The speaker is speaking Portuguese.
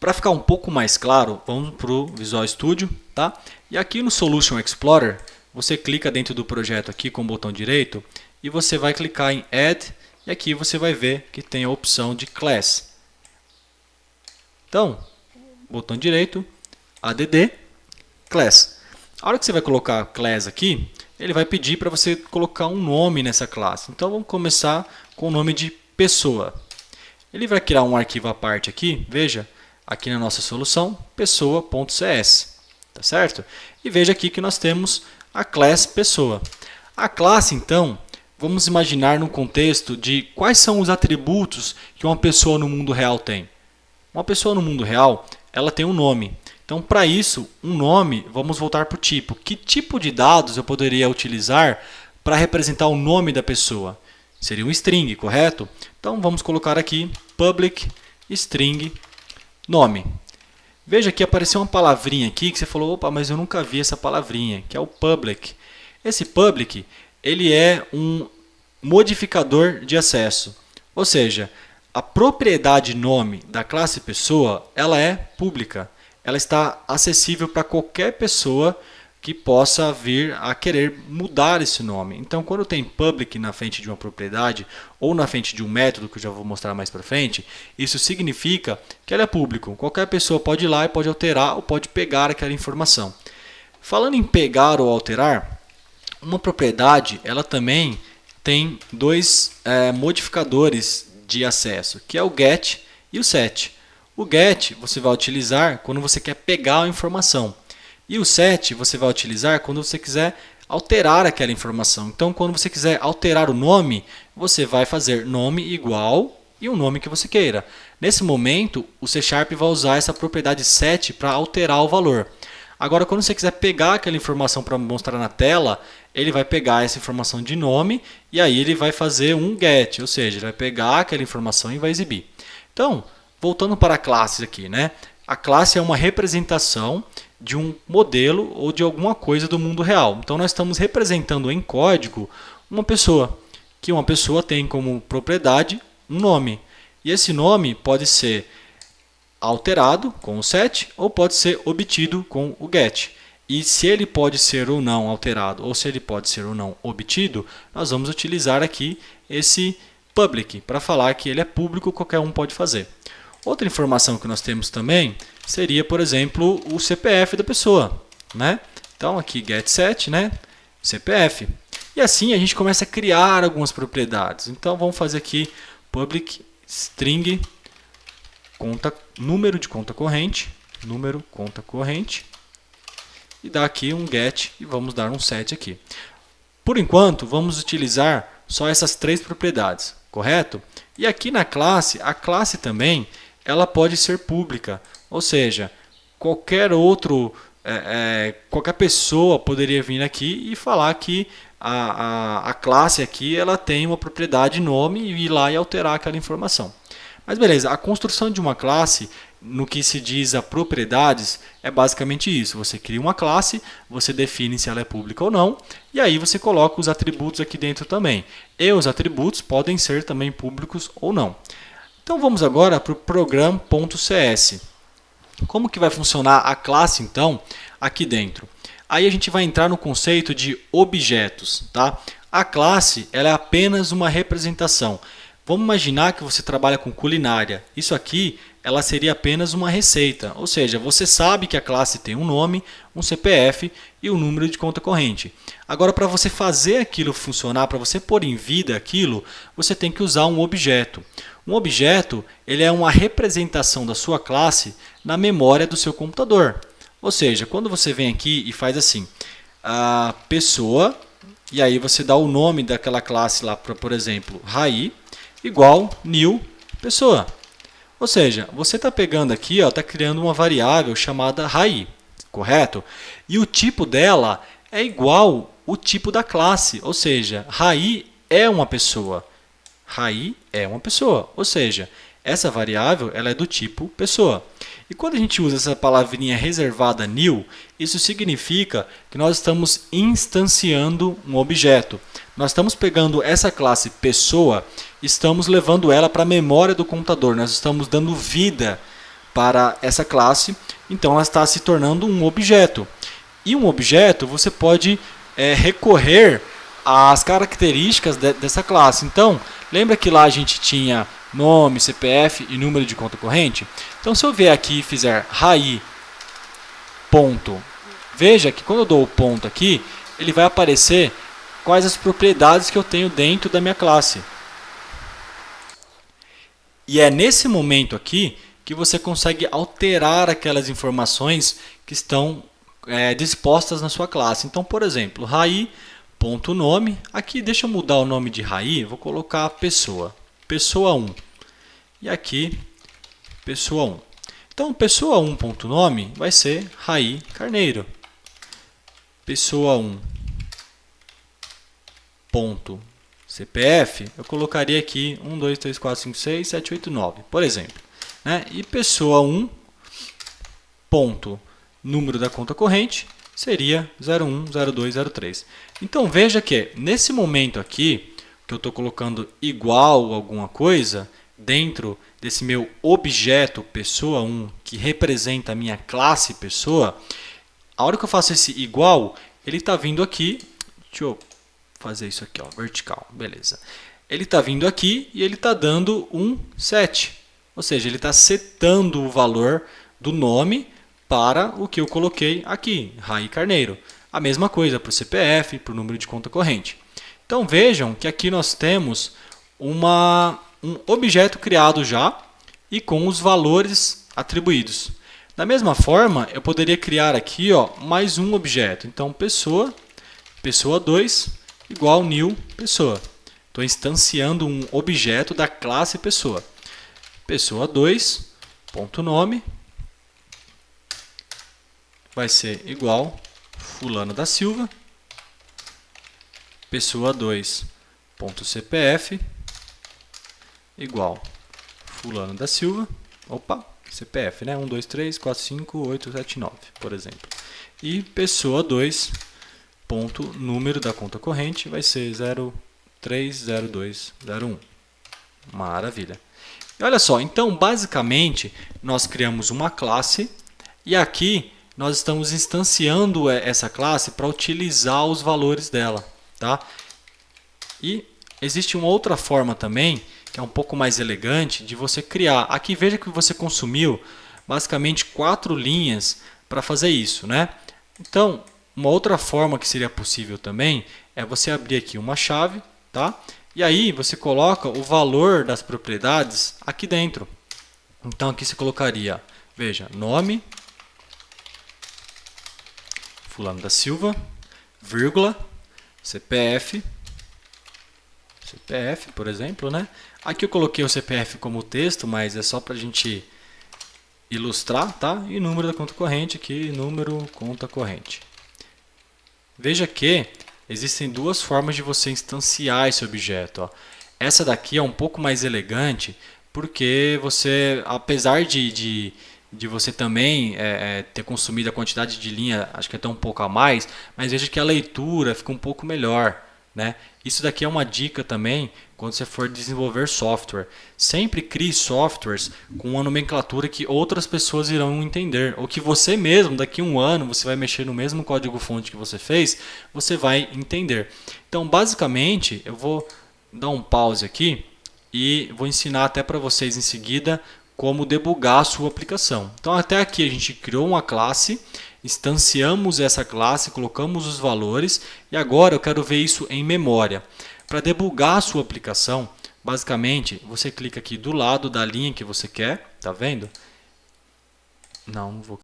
Para ficar um pouco mais claro, vamos para o Visual Studio, tá? E aqui no Solution Explorer, você clica dentro do projeto aqui com o botão direito e você vai clicar em Add e aqui você vai ver que tem a opção de Class. Então, botão direito, Add, Class. A hora que você vai colocar Class aqui, ele vai pedir para você colocar um nome nessa classe. Então, vamos começar com o nome de pessoa. Ele vai criar um arquivo à parte aqui, veja, aqui na nossa solução, pessoa.cs, tá certo? E veja aqui que nós temos a class pessoa. A classe, então, vamos imaginar no contexto de quais são os atributos que uma pessoa no mundo real tem. Uma pessoa no mundo real, ela tem um nome. Então, para isso, um nome, vamos voltar para o tipo. Que tipo de dados eu poderia utilizar para representar o nome da pessoa? Seria um string, correto? Então, vamos colocar aqui public string nome. Veja que apareceu uma palavrinha aqui que você falou, opa, mas eu nunca vi essa palavrinha, que é o public. Esse public, ele é um modificador de acesso. Ou seja, a propriedade nome da classe pessoa, ela é pública. Ela está acessível para qualquer pessoa que possa vir a querer mudar esse nome. Então, quando tem public na frente de uma propriedade ou na frente de um método, que eu já vou mostrar mais para frente, isso significa que ela é público. Qualquer pessoa pode ir lá e pode alterar ou pode pegar aquela informação. Falando em pegar ou alterar, uma propriedade ela também tem dois modificadores de acesso, que é o get e o set. O get você vai utilizar quando você quer pegar a informação. E o set você vai utilizar quando você quiser alterar aquela informação. Então, quando você quiser alterar o nome, você vai fazer nome igual e o nome que você queira. Nesse momento, o C# vai usar essa propriedade set para alterar o valor. Agora, quando você quiser pegar aquela informação para mostrar na tela, ele vai pegar essa informação de nome e aí ele vai fazer um get, ou seja, ele vai pegar aquela informação e vai exibir. Então, voltando para a classe aqui, né? A classe é uma representação de um modelo ou de alguma coisa do mundo real. Então, nós estamos representando em código uma pessoa, que uma pessoa tem como propriedade um nome. E esse nome pode ser alterado com o set ou pode ser obtido com o get. E se ele pode ser ou não alterado ou se ele pode ser ou não obtido, nós vamos utilizar aqui esse public para falar que ele é público, qualquer um pode fazer. Outra informação que nós temos também seria, por exemplo, o CPF da pessoa, né? Então aqui getSet, né? CPF. E assim a gente começa a criar algumas propriedades. Então vamos fazer aqui public string número de conta corrente, e dá aqui um get e vamos dar um set aqui. Por enquanto, vamos utilizar só essas três propriedades, correto? E aqui na classe, a classe também ela pode ser pública, ou seja, qualquer pessoa poderia vir aqui e falar que a classe aqui ela tem uma propriedade nome e ir lá e alterar aquela informação. Mas beleza, a construção de uma classe, no que se diz a propriedades, é basicamente isso. Você cria uma classe, você define se ela é pública ou não, e aí você coloca os atributos aqui dentro também. E os atributos podem ser também públicos ou não. Então vamos agora para o program.cs. Como que vai funcionar a classe então aqui dentro? Aí a gente vai entrar no conceito de objetos, tá? A classe ela é apenas uma representação. Vamos imaginar que você trabalha com culinária. Isso aqui ela seria apenas uma receita, ou seja, você sabe que a classe tem um nome, um CPF e um número de conta corrente. Agora, para você fazer aquilo funcionar, para você pôr em vida aquilo, você tem que usar um objeto. Um objeto ele é uma representação da sua classe na memória do seu computador. Ou seja, quando você vem aqui e faz assim, a pessoa, e aí você dá o nome daquela classe lá, por exemplo, Rai, igual new pessoa. Ou seja, você está pegando aqui, está criando uma variável chamada Rai, correto? E o tipo dela é igual o tipo da classe, ou seja, Rai é uma pessoa. Rai é uma pessoa, ou seja, essa variável ela é do tipo pessoa. E quando a gente usa essa palavrinha reservada new, isso significa que nós estamos instanciando um objeto. Nós estamos pegando essa classe pessoa, estamos levando ela para a memória do computador, nós estamos dando vida para essa classe, então ela está se tornando um objeto. E um objeto você pode recorrer às características dessa classe. Então, lembra que lá a gente tinha nome, CPF e número de conta corrente? Então, se eu vier aqui e fizer Rai ponto, veja que quando eu dou o ponto aqui, ele vai aparecer quais as propriedades que eu tenho dentro da minha classe. E é nesse momento aqui que você consegue alterar aquelas informações que estão dispostas na sua classe. Então, por exemplo, Rai.nome, aqui deixa eu mudar o nome de Rai, vou colocar pessoa, pessoa 1. E aqui, pessoa 1. Então, pessoa 1.nome vai ser Rai Carneiro. Pessoa 1.CPF, eu colocaria aqui 1, 2, 3, 4, 5, 6, 7, 8, 9, por exemplo. Né? E pessoa 1. Número da conta corrente seria 01, 02, 03. Então, veja que nesse momento aqui, que eu estou colocando igual alguma coisa, dentro desse meu objeto pessoa 1, que representa a minha classe pessoa, a hora que eu faço esse igual, ele está vindo aqui, deixa eu fazer isso aqui, ó, vertical, beleza. Ele está vindo aqui e ele está dando um set, ou seja, ele está setando o valor do nome para o que eu coloquei aqui, Rai Carneiro. A mesma coisa para o CPF, para o número de conta corrente. Então vejam que aqui nós temos um objeto criado já e com os valores atribuídos. Da mesma forma, eu poderia criar aqui mais um objeto. Então, pessoa 2 igual new pessoa. Estou instanciando um objeto da classe pessoa. Pessoa 2.nome vai ser igual fulano da Silva. Pessoa 2.cpf igual fulano da Silva. Opa, CPF, né? 1, 2, 3, 4, 5, 8, 7, 9, por exemplo. E pessoa 2. Número da conta corrente vai ser 030201. Maravilha. E olha só, então basicamente nós criamos uma classe e aqui nós estamos instanciando essa classe para utilizar os valores dela. Tá? E existe uma outra forma também, que é um pouco mais elegante, de você criar. Aqui veja que você consumiu basicamente 4 linhas para fazer isso. Né? Então, uma outra forma que seria possível também é você abrir aqui uma chave, tá? E aí você coloca o valor das propriedades aqui dentro. Então aqui você colocaria, veja, nome, fulano da Silva, vírgula, CPF, por exemplo, né? Aqui eu coloquei o CPF como texto, mas é só para a gente ilustrar, tá? E número da conta corrente aqui, número conta corrente. Veja que existem duas formas de você instanciar esse objeto. Ó. Essa daqui é um pouco mais elegante, porque você, apesar de você também ter consumido a quantidade de linha, acho que até um pouco a mais, mas veja que a leitura fica um pouco melhor. Né? Isso daqui é uma dica também quando você for desenvolver software. Sempre crie softwares com uma nomenclatura que outras pessoas irão entender. Ou que você mesmo, daqui a um ano, você vai mexer no mesmo código-fonte que você fez, você vai entender. Então, basicamente, eu vou dar um pause aqui e vou ensinar até para vocês em seguida como debugar a sua aplicação. Então, até aqui a gente criou uma classe, instanciamos essa classe, colocamos os valores e agora eu quero ver isso em memória. Para debugar a sua aplicação, basicamente, você clica aqui do lado da linha que você quer, tá vendo? Não vou